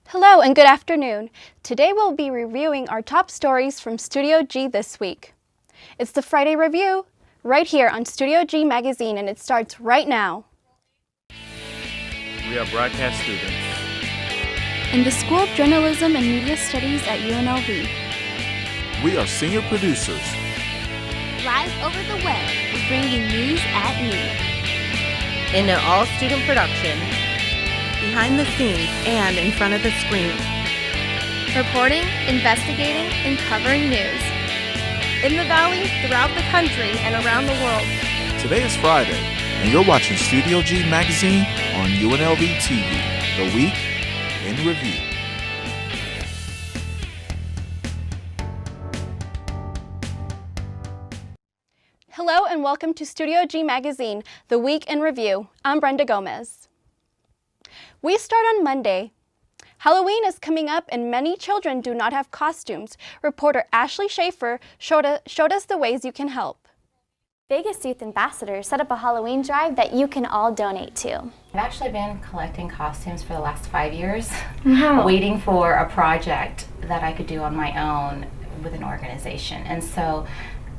Hello and good afternoon. Today we'll be reviewing our top stories from Studio G this week. It's the Friday Review, right here on Studio G Magazine, and it starts right now. We are broadcast students In the School of Journalism and Media Studies at UNLV. We are senior producers. Live over the web, we're bringing news at noon. In an all-student production, behind the scenes and in front of the screen. Reporting, investigating, and covering news. In the Valley, throughout the country, and around the world. Today is Friday, and you're watching Studio G Magazine on UNLV-TV, the week in review. Hello and welcome to Studio G Magazine, the week in review. I'm Brenda Gomez. We start on Monday. Halloween is coming up and many children do not have costumes. Reporter Ashley Schaefer showed us the ways you can help. Vegas Youth Ambassadors set up a Halloween drive that you can all donate to. I've actually been collecting costumes for the last 5 years, waiting for a project that I could do on my own with an organization. And so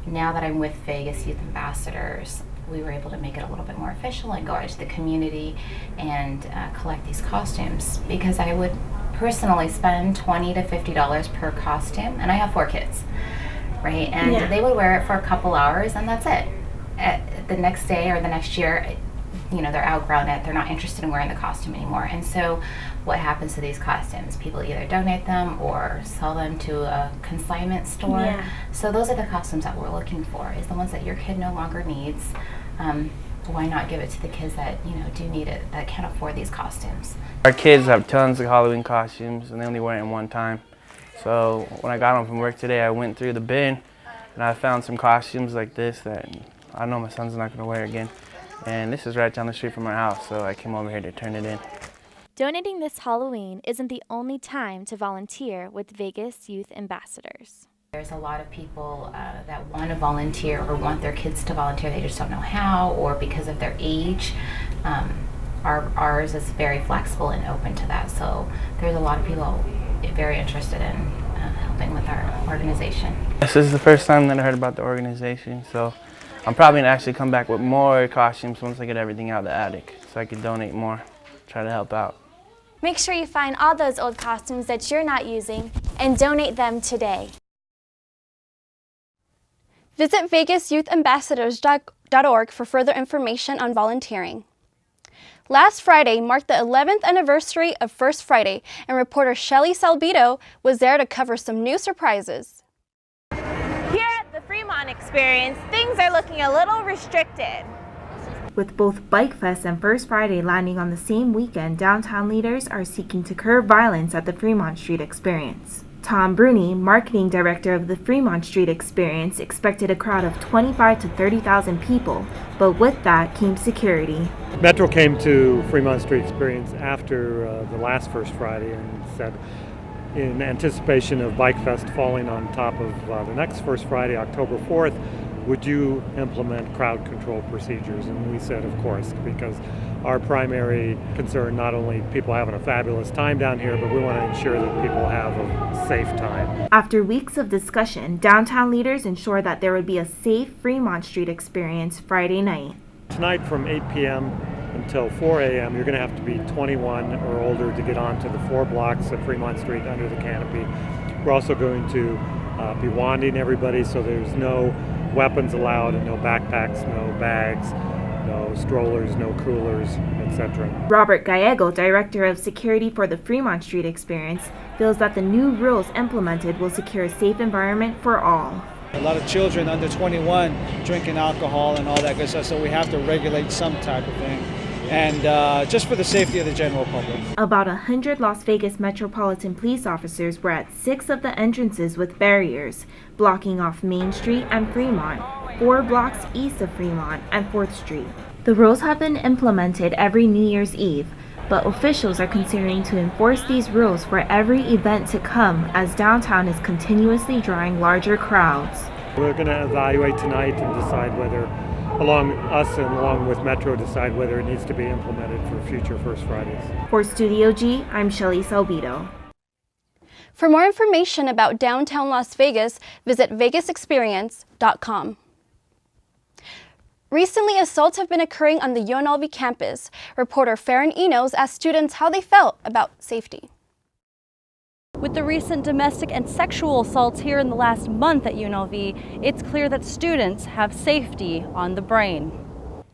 now that I'm with Vegas Youth Ambassadors, we were able to make it a little bit more official and go out to the community and collect these costumes, because I would personally spend $20 to $50 per costume, and I have 4 kids, right? And they would wear it for a couple hours and that's it. The next day or the next year, you know, they're outgrown it, they're not interested in wearing the costume anymore. And so what happens to these costumes? People either donate them or sell them to a consignment store. So those are the costumes that we're looking for, is the ones that your kid no longer needs. Why not give it to the kids that, you know, do need it, that can't afford these costumes? Our kids have tons of Halloween costumes and they only wear it one time. So when I got home from work today, I went through the bin and I found some costumes like this that I know my son's not going to wear again. And this is right down the street from our house, so I came over here to turn it in. Donating this Halloween isn't the only time to volunteer with Vegas Youth Ambassadors. There's a lot of people that want to volunteer or want their kids to volunteer. They just don't know how, or because of their age. Ours is very flexible and open to that. So there's a lot of people very interested in helping with our organization. This is the first time that I heard about the organization, so I'm probably going to actually come back with more costumes once I get everything out of the attic, so I can donate more, try to help out. Make sure you find all those old costumes that you're not using and donate them today. Visit VegasYouthAmbassadors.org for further information on volunteering. Last Friday marked the 11th anniversary of First Friday, and reporter Shelly Salbito was there to cover some new surprises. Here at the Fremont Experience, things are looking a little restricted. With both Bike Fest and First Friday landing on the same weekend, downtown leaders are seeking to curb violence at the Fremont Street Experience. Tom Bruni, marketing director of the Fremont Street Experience, expected a crowd of 25 to 30,000 people, but with that came security. Metro came to Fremont Street Experience after the last First Friday and said, in anticipation of Bike Fest falling on top of the next First Friday, October 4th, would you implement crowd control procedures? And we said, of course, because our primary concern, not only people having a fabulous time down here, but we want to ensure that people have a safe time. After weeks of discussion, downtown leaders ensured that there would be a safe Fremont Street Experience Friday night. Tonight from 8 p.m. until 4 a.m., you're going to have to be 21 or older to get onto the 4 blocks of Fremont Street under the canopy. We're also going to be wanding everybody, so there's no weapons allowed and no backpacks, no bags, no strollers, no coolers, etc. Robert Gallego, director of security for the Fremont Street Experience, feels that the new rules implemented will secure a safe environment for all. A lot of children under 21 drinking alcohol and all that good stuff, so we have to regulate some type of thing. And just for the safety of the general public. About 100 Las Vegas Metropolitan Police officers were at 6 of the entrances with barriers, blocking off Main Street and Fremont, 4 blocks east of Fremont and 4th Street. The rules have been implemented every New Year's Eve, but officials are considering to enforce these rules for every event to come, as downtown is continuously drawing larger crowds. We're going to evaluate tonight and decide whether along with Metro, decide whether it needs to be implemented for future First Fridays. For Studio G, I'm Shelly Salvido. For more information about downtown Las Vegas, visit vegasexperience.com. Recently, assaults have been occurring on the UNLV campus. Reporter Farron Enos asked students how they felt about safety. With the recent domestic and sexual assaults here in the last month at UNLV, it's clear that students have safety on the brain.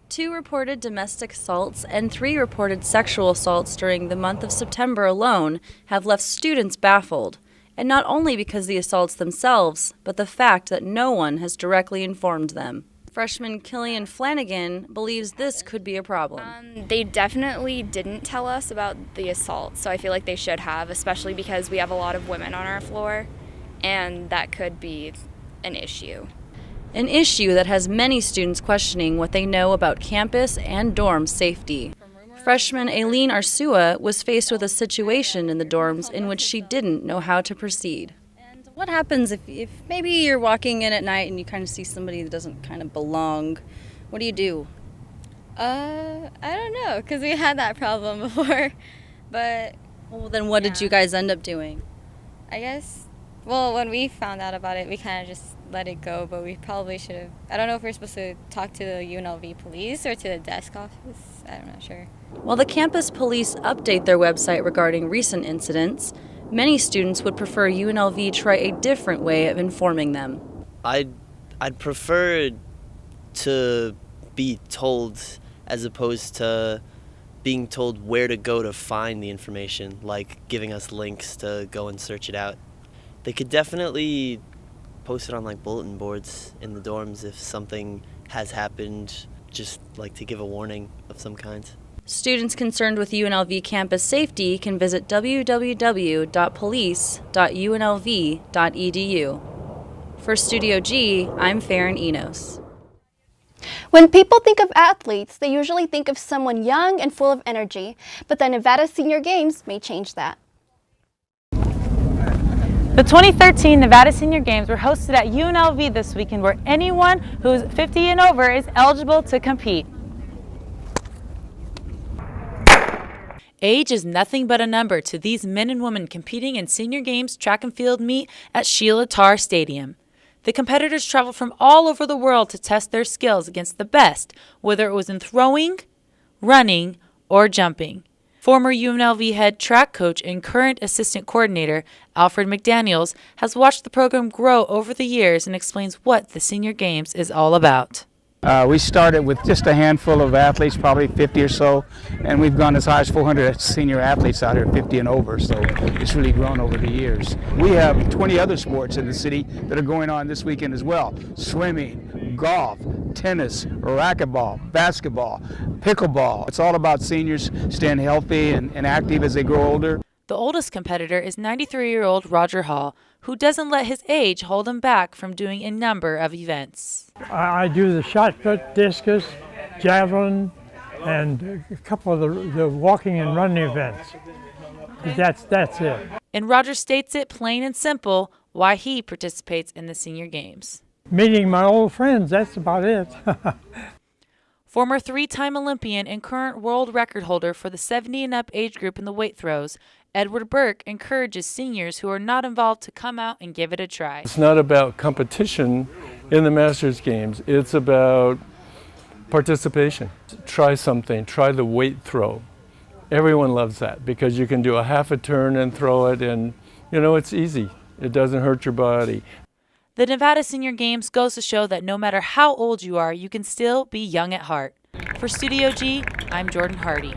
2 reported domestic assaults and 3 reported sexual assaults during the month of September alone have left students baffled. And not only because of the assaults themselves, but the fact that no one has directly informed them. Freshman Killian Flanagan believes this could be a problem. They definitely didn't tell us about the assault, so I feel like they should have, especially because we have a lot of women on our floor, and that could be an issue. An issue that has many students questioning what they know about campus and dorm safety. Freshman Aileen Arsua was faced with a situation in the dorms in which she didn't know how to proceed. What happens if maybe you're walking in at night and you kind of see somebody that doesn't kind of belong? What do you do? I don't know, because we had that problem before, but... Well, then what did you guys end up doing? I guess, well, when we found out about it, we kind of just let it go, but we probably should have... I don't know if we're supposed to talk to the UNLV police or to the desk office. I'm not sure. While the campus police update their website regarding recent incidents, many students would prefer UNLV try a different way of informing them. I'd prefer to be told as opposed to being told where to go to find the information, like giving us links to go and search it out. They could definitely post it on like bulletin boards in the dorms if something has happened, just like to give a warning of some kind. Students concerned with UNLV campus safety can visit www.police.unlv.edu. For Studio G, I'm Farron Enos. When people think of athletes, they usually think of someone young and full of energy, but the Nevada Senior Games may change that. The 2013 Nevada Senior Games were hosted at UNLV this weekend, where anyone who's 50 and over is eligible to compete. Age is nothing but a number to these men and women competing in Senior Games track and field meet at Sheila Tarr Stadium. The competitors traveled from all over the world to test their skills against the best, whether it was in throwing, running, or jumping. Former UNLV head track coach and current assistant coordinator Alfred McDaniels has watched the program grow over the years and explains what the Senior Games is all about. We started with just a handful of athletes, probably 50 or so, and we've gone as high as 400 senior athletes out here, 50 and over, so it's really grown over the years. We have 20 other sports in the city that are going on this weekend as well: swimming, golf, tennis, racquetball, basketball, pickleball. It's all about seniors staying healthy and active as they grow older. The oldest competitor is 93-year-old Roger Hall, who doesn't let his age hold him back from doing a number of events. I do the shot put, discus, javelin, and a couple of the walking and running events. That's it. And Roger states it plain and simple why he participates in the Senior Games. Meeting my old friends, that's about it. Former 3-time Olympian and current world record holder for the 70 and up age group in the weight throws, Edward Burke encourages seniors who are not involved to come out and give it a try. It's not about competition in the Masters Games. It's about participation. Try something. Try the weight throw. Everyone loves that because you can do a half a turn and throw it, and you know, it's easy. It doesn't hurt your body. The Nevada Senior Games goes to show that no matter how old you are, you can still be young at heart. For Studio G, I'm Jordan Hardy.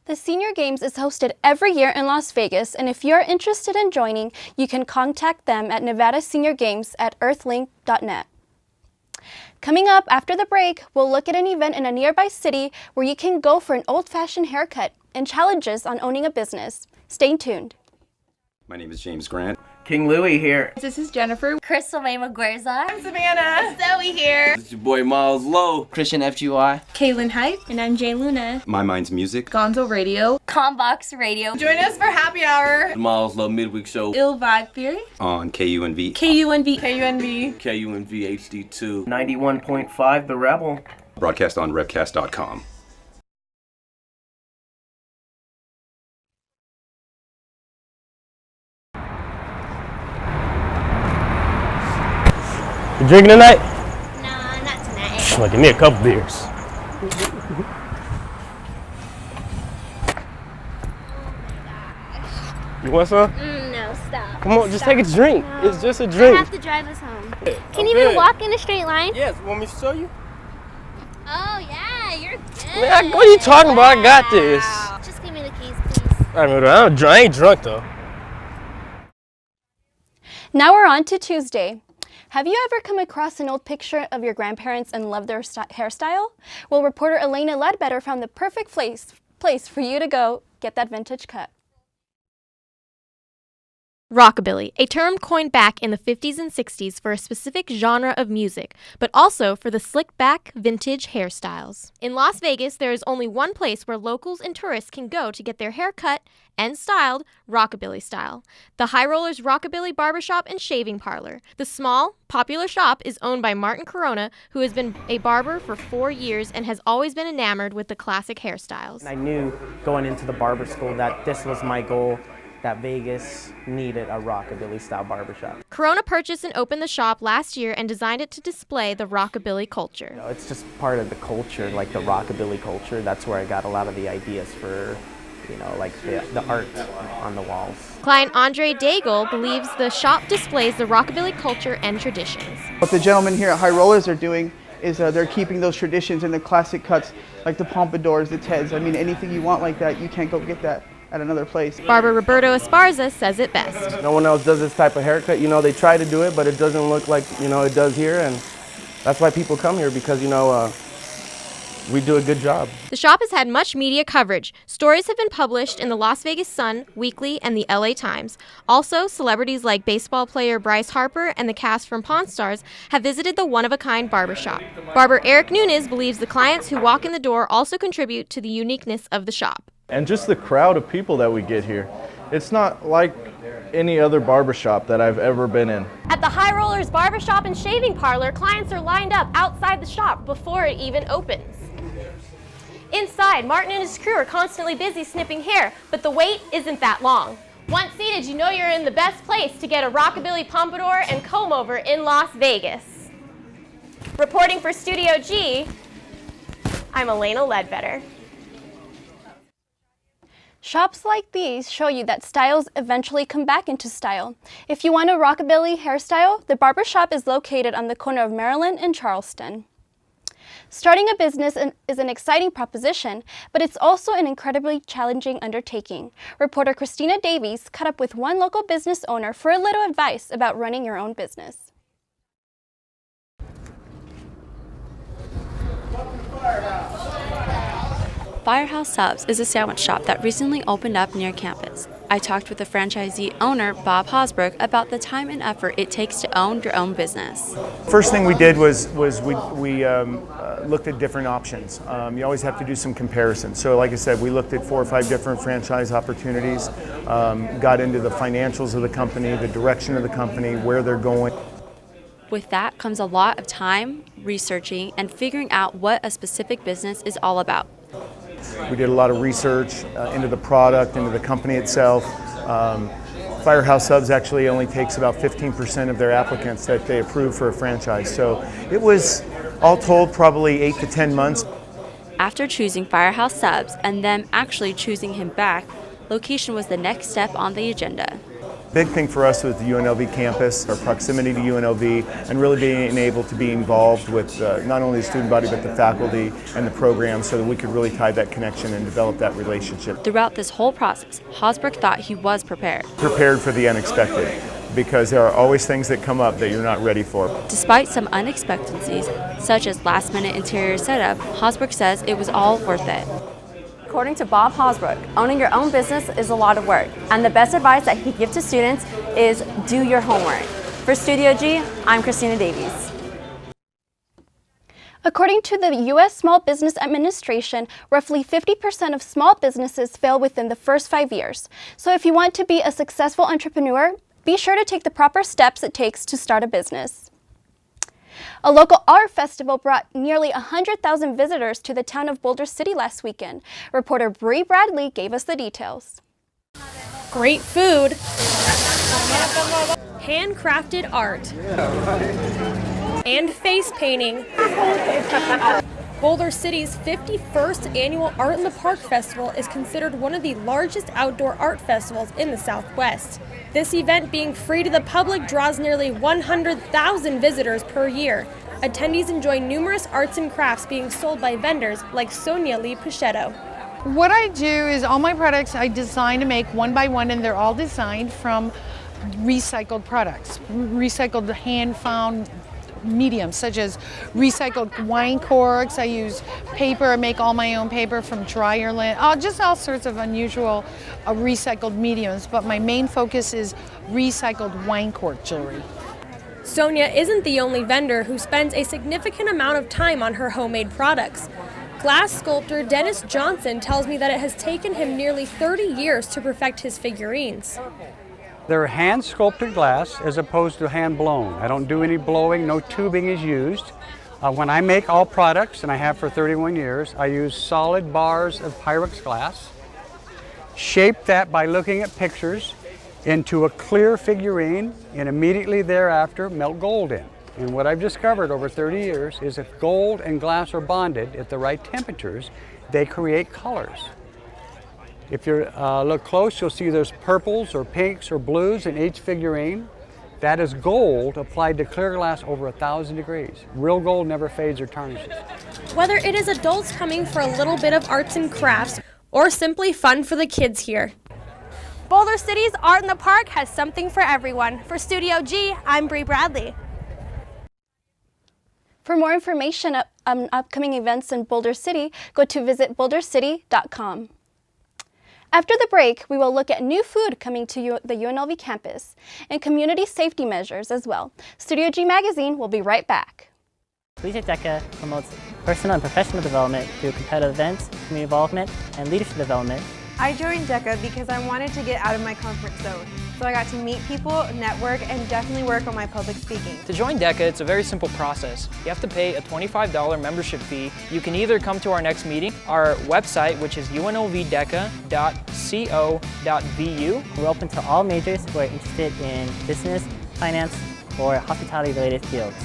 The Senior Games is hosted every year in Las Vegas, and if you're interested in joining, you can contact them at Nevada Senior Games at earthlink.net. Coming up after the break, we'll look at an event in a nearby city where you can go for an old-fashioned haircut and challenges on owning a business. Stay tuned. My name is James Grant. King Louie here. This is Jennifer. Crystal May Maguerza. I'm Savannah. Zoe here. This is your boy Miles Lowe. Christian FGY. Kaylin Hype. And I'm Jay Luna. My Mind's Music. Gonzo Radio. Combox Radio. Join us for happy hour. The Miles Lowe Midweek Show. Ill Vibe Theory. On KUNV. KUNV. KUNV. KUNV HD2. 91.5 The Rebel. Broadcast on Revcast.com. You drinking tonight? Nah, not tonight. Well, give me a couple beers. You want some? No, stop. Come on, just Stop. take a drink. No. It's just a drink. I have to drive us home. Can I'm you even good. walk in a straight line? Yes, want me to show you? Oh, yeah, you're good. Man, what are you talking about? I got this. Just give me the keys, please. I ain't drunk though. Now we're on to Tuesday. Have you ever come across an old picture of your grandparents and loved their hairstyle? Well, reporter Elena Ledbetter found the perfect place for you to go get that vintage cut. Rockabilly, a term coined back in the 50s and 60s for a specific genre of music, but also for the slick-back, vintage hairstyles. In Las Vegas, there is only one place where locals and tourists can go to get their hair cut and styled rockabilly style, the High Rollers Rockabilly Barbershop and Shaving Parlor. The small, popular shop is owned by Martin Corona, who has been a barber for 4 years and has always been enamored with the classic hairstyles. I knew going into the barber school that this was my goal, that Vegas needed a rockabilly style barbershop. Corona purchased and opened the shop last year and designed it to display the rockabilly culture. You know, it's just part of the culture, like the rockabilly culture. That's where I got a lot of the ideas for, you know, like the art on the walls. Client Andre Daigle believes the shop displays the rockabilly culture and traditions. What the gentlemen here at High Rollers are doing is they're keeping those traditions and the classic cuts, like the pompadours, the Teds. I mean, anything you want like that, you can't go get that at another place. Barber Roberto Esparza says it best. No one else does this type of haircut. You know, they try to do it, but it doesn't look like, you know, it does here. And that's why people come here, because, you know, we do a good job. The shop has had much media coverage. Stories have been published in the Las Vegas Sun, Weekly, and the LA Times. Also, celebrities like baseball player Bryce Harper and the cast from Pawn Stars have visited the one-of-a-kind barbershop. Barber Eric Nunes believes the clients who walk in the door also contribute to the uniqueness of the shop. And just the crowd of people that we get here. It's not like any other barbershop that I've ever been in. At the High Rollers Barbershop and Shaving Parlor, clients are lined up outside the shop before it even opens. Inside, Martin and his crew are constantly busy snipping hair, but the wait isn't that long. Once seated, you know you're in the best place to get a rockabilly pompadour and comb over in Las Vegas. Reporting for Studio G, I'm Elena Ledbetter. Shops like these show you that styles eventually come back into style. If you want a rockabilly hairstyle, the barber shop is located on the corner of Maryland and Charleston. Starting a business is an exciting proposition, but it's also an incredibly challenging undertaking. Reporter Christina Davies caught up with one local business owner for a little advice about running your own business. Firehouse Subs is a sandwich shop that recently opened up near campus. I talked with the franchisee owner, Bob Hosbrook, about the time and effort it takes to own your own business. First thing we did was we looked at different options. You always have to do some comparisons. So like I said, we looked at 4 or 5 different franchise opportunities, got into the financials of the company, the direction of the company, where they're going. With that comes a lot of time, researching, and figuring out what a specific business is all about. We did a lot of research into the product, into the company itself. Firehouse Subs actually only takes about 15% of their applicants that they approve for a franchise. So it was, all told, probably 8 to 10 months. After choosing Firehouse Subs and them actually choosing him back, location was the next step on the agenda. Big thing for us was the UNLV campus, our proximity to UNLV, and really being able to be involved with not only the student body but the faculty and the program so that we could really tie that connection and develop that relationship. Throughout this whole process, Hosbrook thought he was prepared. Prepared for the unexpected, because there are always things that come up that you're not ready for. Despite some unexpectancies, such as last-minute interior setup, Hosbrook says it was all worth it. According to Bob Hosbrook, owning your own business is a lot of work, and the best advice that he gives to students is do your homework. For Studio G, I'm Christina Davies. According to the U.S. Small Business Administration, roughly 50% of small businesses fail within the first 5 years. So if you want to be a successful entrepreneur, be sure to take the proper steps it takes to start a business. A local art festival brought nearly 100,000 visitors to the town of Boulder City last weekend. Reporter Bree Bradley gave us the details. Great food, handcrafted art, and face painting. Boulder City's 51st annual Art in the Park Festival is considered one of the largest outdoor art festivals in the Southwest. This event, being free to the public, draws nearly 100,000 visitors per year. Attendees enjoy numerous arts and crafts being sold by vendors like Sonia Lee Pichetto. What I do is all my products I design to make one by one, and they're all designed from recycled products, recycled hand-found mediums such as recycled wine corks. I use paper. I make all my own paper from dryer lint, just all sorts of unusual recycled mediums, but my main focus is recycled wine cork jewelry. Sonia isn't the only vendor who spends a significant amount of time on her homemade products. Glass sculptor Dennis Johnson tells me that it has taken him nearly 30 years to perfect his figurines. They're hand sculpted glass as opposed to hand blown. I don't do any blowing, no tubing is used. When I make all products, and I have for 31 years, I use solid bars of Pyrex glass, shape that by looking at pictures into a clear figurine, and immediately thereafter melt gold in. And what I've discovered over 30 years is if gold and glass are bonded at the right temperatures, they create colors. If you look close, you'll see there's purples or pinks or blues in each figurine. That is gold applied to clear glass over 1,000 degrees. Real gold never fades or tarnishes. Whether it is adults coming for a little bit of arts and crafts or simply fun for the kids here, Boulder City's Art in the Park has something for everyone. For Studio G, I'm Bree Bradley. For more information on upcoming events in Boulder City, go to visit bouldercity.com. After the break, we will look at new food coming to the UNLV campus and community safety measures as well. Studio G Magazine will be right back. Collegiate DECA promotes personal and professional development through competitive events, community involvement, and leadership development. I joined DECA because I wanted to get out of my comfort zone. So I got to meet people, network, and definitely work on my public speaking. To join DECA, it's a very simple process. You have to pay a $25 membership fee. You can either come to our next meeting, our website, which is unlvdeca.co.vu. We're open to all majors who are interested in business, finance, or hospitality-related fields.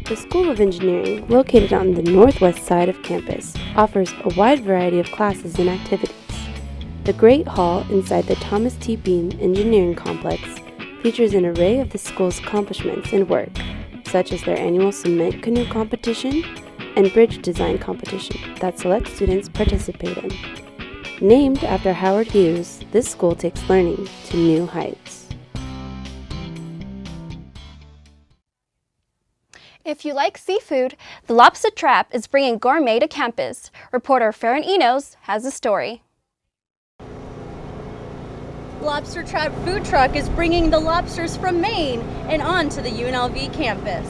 The School of Engineering, located on the northwest side of campus, offers a wide variety of classes and activities. The Great Hall inside the Thomas T. Bean Engineering Complex features an array of the school's accomplishments and work, such as their annual cement canoe competition and bridge design competition that select students participate in. Named after Howard Hughes, this school takes learning to new heights. If you like seafood, the Lobster Trap is bringing gourmet to campus. Reporter Farron Enos has a story. Lobster Trap food truck is bringing the lobsters from Maine and onto the UNLV campus.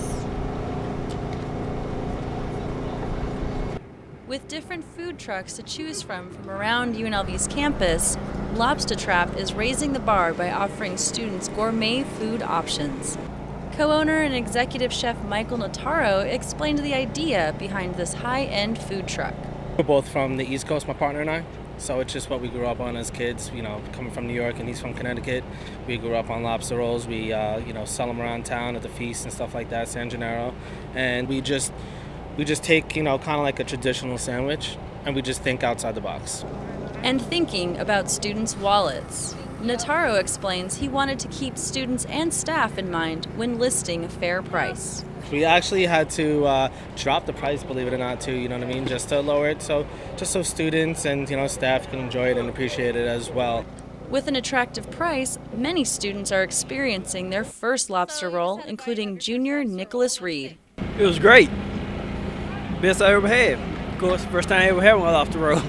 With different food trucks to choose from around UNLV's campus, Lobster Trap is raising the bar by offering students gourmet food options. Co-owner and executive chef Michael Notaro explained the idea behind this high-end food truck. We're both from the East Coast, my partner and I, so it's just what we grew up on as kids, coming from New York and he's from Connecticut. We grew up on lobster rolls. We, sell them around town at the feast and stuff like that, San Gennaro, and we just take, kind of like a traditional sandwich, and we just think outside the box. And thinking about students' wallets. Notaro explains he wanted to keep students and staff in mind when listing a fair price. We actually had to drop the price, believe it or not, too, just to lower it, so students and, staff can enjoy it and appreciate it as well. With an attractive price, many students are experiencing their first lobster roll, including junior Nicholas Reed. It was great. Best I ever had. Of course, first time I ever had one off the road.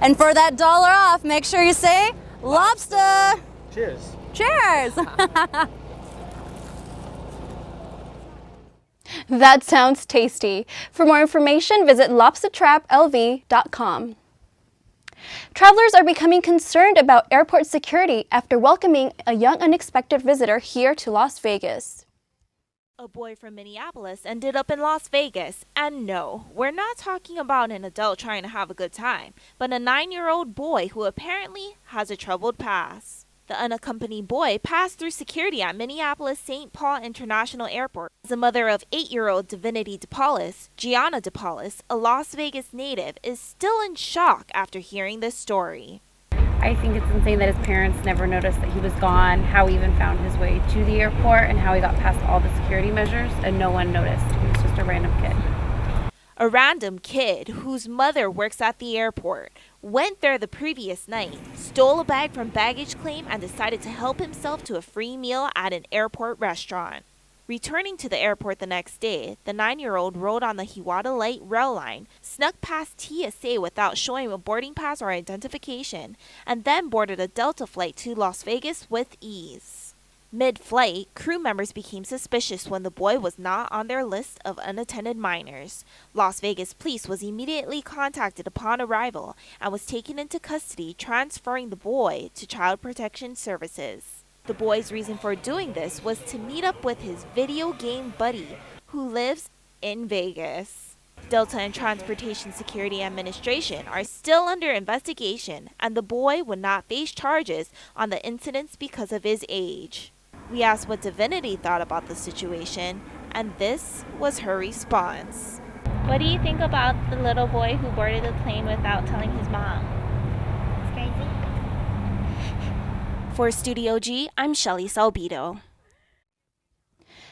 And for that $1 off, make sure you say lobster. Cheers. Cheers. That sounds tasty. For more information, visit lobstertraplv.com. Travelers are becoming concerned about airport security after welcoming a young unexpected visitor here to Las Vegas. A boy from Minneapolis ended up in Las Vegas, and no, we're not talking about an adult trying to have a good time, but a 9-year-old boy who apparently has a troubled past. The unaccompanied boy passed through security at Minneapolis St. Paul International Airport. The mother of 8-year-old Divinity DePaulis, Gianna DePaulis, a Las Vegas native, is still in shock after hearing this story. I think it's insane that his parents never noticed that he was gone, how he even found his way to the airport, and how he got past all the security measures, and no one noticed. He was just a random kid. A random kid whose mother works at the airport went there the previous night, stole a bag from baggage claim, and decided to help himself to a free meal at an airport restaurant. Returning to the airport the next day, the 9-year-old rode on the Hiwatha Light rail line, snuck past TSA without showing a boarding pass or identification, and then boarded a Delta flight to Las Vegas with ease. Mid-flight, crew members became suspicious when the boy was not on their list of unattended minors. Las Vegas police was immediately contacted upon arrival and was taken into custody, transferring the boy to Child Protection Services. The boy's reason for doing this was to meet up with his video game buddy, who lives in Vegas. Delta and Transportation Security Administration are still under investigation, and the boy would not face charges on the incidents because of his age. We asked what Divinity thought about the situation, and this was her response. What do you think about the little boy who boarded the plane without telling his mom? It's crazy. For Studio G, I'm Shelly Salbito.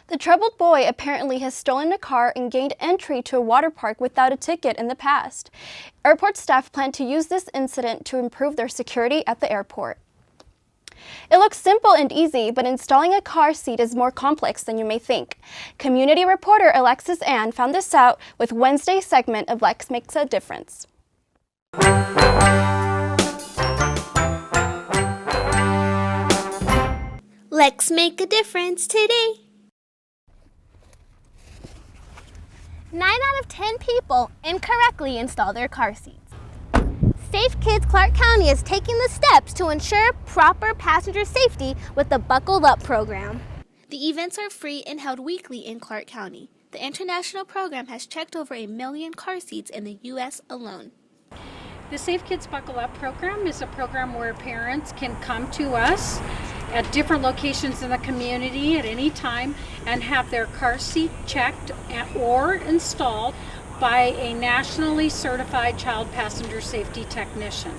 The troubled boy apparently has stolen a car and gained entry to a water park without a ticket in the past. Airport staff plan to use this incident to improve their security at the airport. It looks simple and easy, but installing a car seat is more complex than you may think. Community reporter Alexis Ann found this out with Wednesday's segment of Lex Makes a Difference. Let's make a difference today. 9 out of 10 people incorrectly install their car seats. Safe Kids Clark County is taking the steps to ensure proper passenger safety with the Buckled Up program. The events are free and held weekly in Clark County. The international program has checked over 1 million car seats in the U.S. alone. The Safe Kids Buckle Up program is a program where parents can come to us at different locations in the community at any time and have their car seat checked or installed by a nationally certified child passenger safety technician.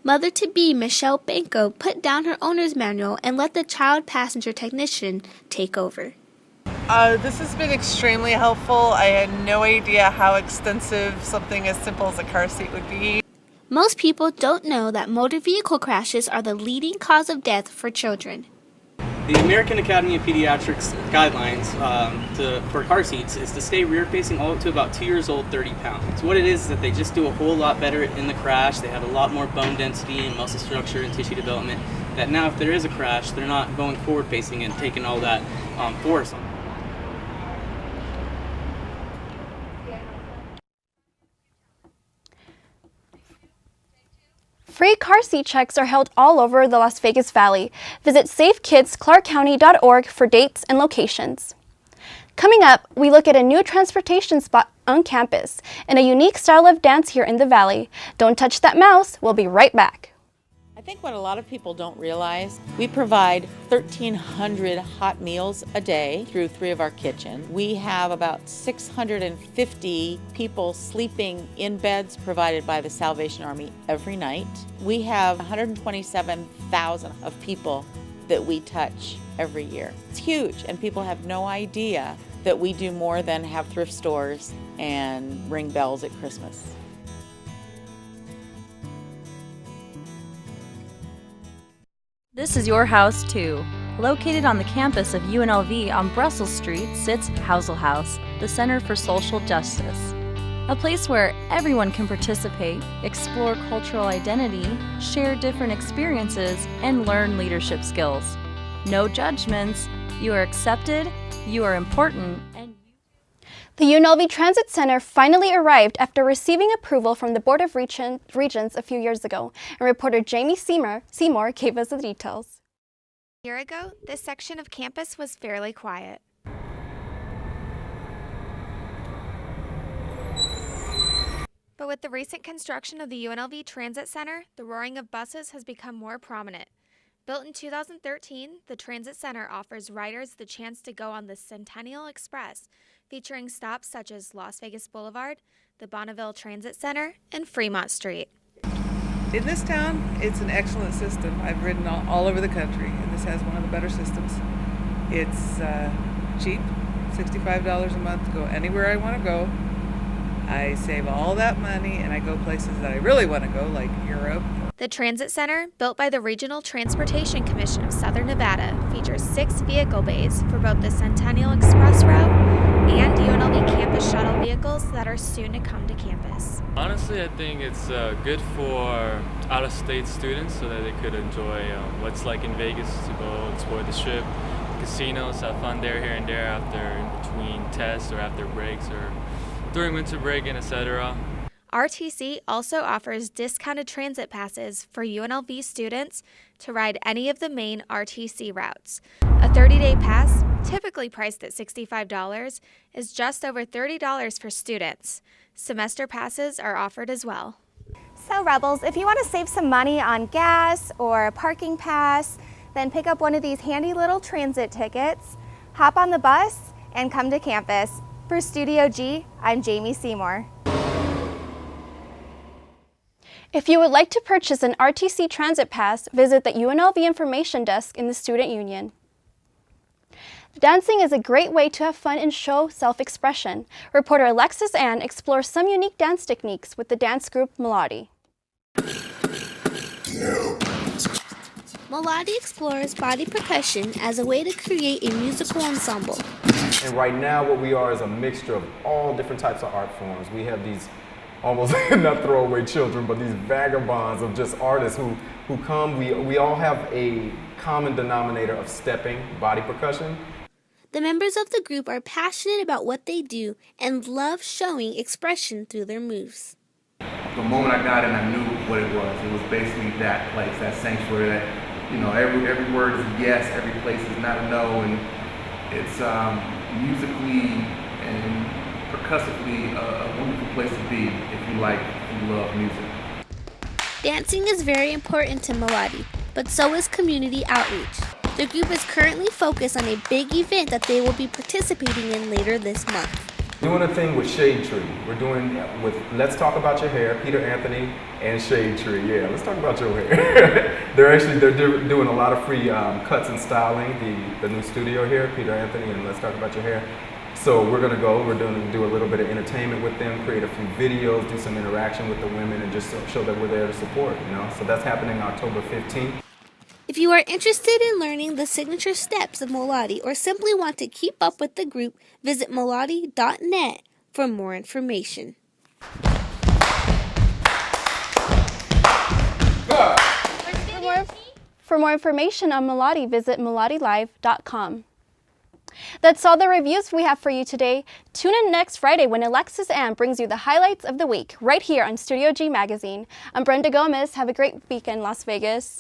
Mother-to-be Michelle Banco put down her owner's manual and let the child passenger technician take over. This has been extremely helpful. I had no idea how extensive something as simple as a car seat would be. Most people don't know that motor vehicle crashes are the leading cause of death for children. The American Academy of Pediatrics guidelines for car seats is to stay rear-facing all up to about 2 years old, 30 pounds. What it is that they just do a whole lot better in the crash. They have a lot more bone density and muscle structure and tissue development. That now if there is a crash, they're not going forward-facing and taking all that force on. Free car seat checks are held all over the Las Vegas Valley. Visit safekidsclarkcounty.org for dates and locations. Coming up, we look at a new transportation spot on campus and a unique style of dance here in the Valley. Don't touch that mouse. We'll be right back. I think what a lot of people don't realize, we provide 1,300 hot meals a day through 3 of our kitchens. We have about 650 people sleeping in beds provided by the Salvation Army every night. We have 127,000 of people that we touch every year. It's huge, and people have no idea that we do more than have thrift stores and ring bells at Christmas. This is your house too. Located on the campus of UNLV on Brussels Street sits Housel House, the Center for Social Justice. A place where everyone can participate, explore cultural identity, share different experiences, and learn leadership skills. No judgments. You are accepted, you are important, and the UNLV Transit Center finally arrived after receiving approval from the Board of Regents a few years ago, and reporter Jamie Seymour gave us the details. A year ago, this section of campus was fairly quiet. But with the recent construction of the UNLV Transit Center, the roaring of buses has become more prominent. Built in 2013, the Transit Center offers riders the chance to go on the Centennial Express, featuring stops such as Las Vegas Boulevard, the Bonneville Transit Center, and Fremont Street. In this town, it's an excellent system. I've ridden all over the country, and this has one of the better systems. It's cheap, $65 a month to go anywhere I want to go. I save all that money, and I go places that I really want to go, like Europe. The Transit Center, built by the Regional Transportation Commission of Southern Nevada, features 6 vehicle bays for both the Centennial Express route and UNLV campus shuttle vehicles that are soon to come to campus. Honestly, I think it's good for out-of-state students so that they could enjoy what's like in Vegas, to go explore the Strip, casinos, have fun there, here and there after in between tests or after breaks or during winter break and etc. RTC also offers discounted transit passes for UNLV students to ride any of the main RTC routes. A 30-day pass, typically priced at $65, is just over $30 for students. Semester passes are offered as well. So Rebels, if you want to save some money on gas or a parking pass, then pick up one of these handy little transit tickets, hop on the bus, and come to campus. For Studio G, I'm Jamie Seymour. If you would like to purchase an RTC Transit Pass, visit the UNLV Information Desk in the Student Union. Dancing is a great way to have fun and show self-expression. Reporter Alexis Ann explores some unique dance techniques with the dance group Malati. Malati explores body percussion as a way to create a musical ensemble. And right now what we are is a mixture of all different types of art forms. We have these almost not throwaway children, but these vagabonds of just artists who come. We all have a common denominator of stepping, body percussion. The members of the group are passionate about what they do and love showing expression through their moves. The moment I got in, I knew what it was. It was basically that place, that sanctuary, that, you know, every word is a yes, every place is not a no, and it's musically and percussively a wonderful place to be if you love music. Dancing is very important to Malati, but so is community outreach. The group is currently focused on a big event that they will be participating in later this month. Doing a thing with Shade Tree. We're doing with Let's Talk About Your Hair, Peter Anthony and Shade Tree. Yeah, let's talk about your hair. they're doing a lot of free cuts and styling. The new studio here, Peter Anthony and Let's Talk About Your Hair. So we're gonna go. We're going to do a little bit of entertainment with them, create a few videos, do some interaction with the women, and just show that we're there to support. You know, so that's happening October 15th. If you are interested in learning the signature steps of Malati or simply want to keep up with the group, visit malati.net for more information. For more information on Malati, visit MalatiLive.com. That's all the reviews we have for you today. Tune in next Friday when Alexis Ann brings you the highlights of the week right here on Studio G Magazine. I'm Brenda Gomez. Have a great weekend, Las Vegas.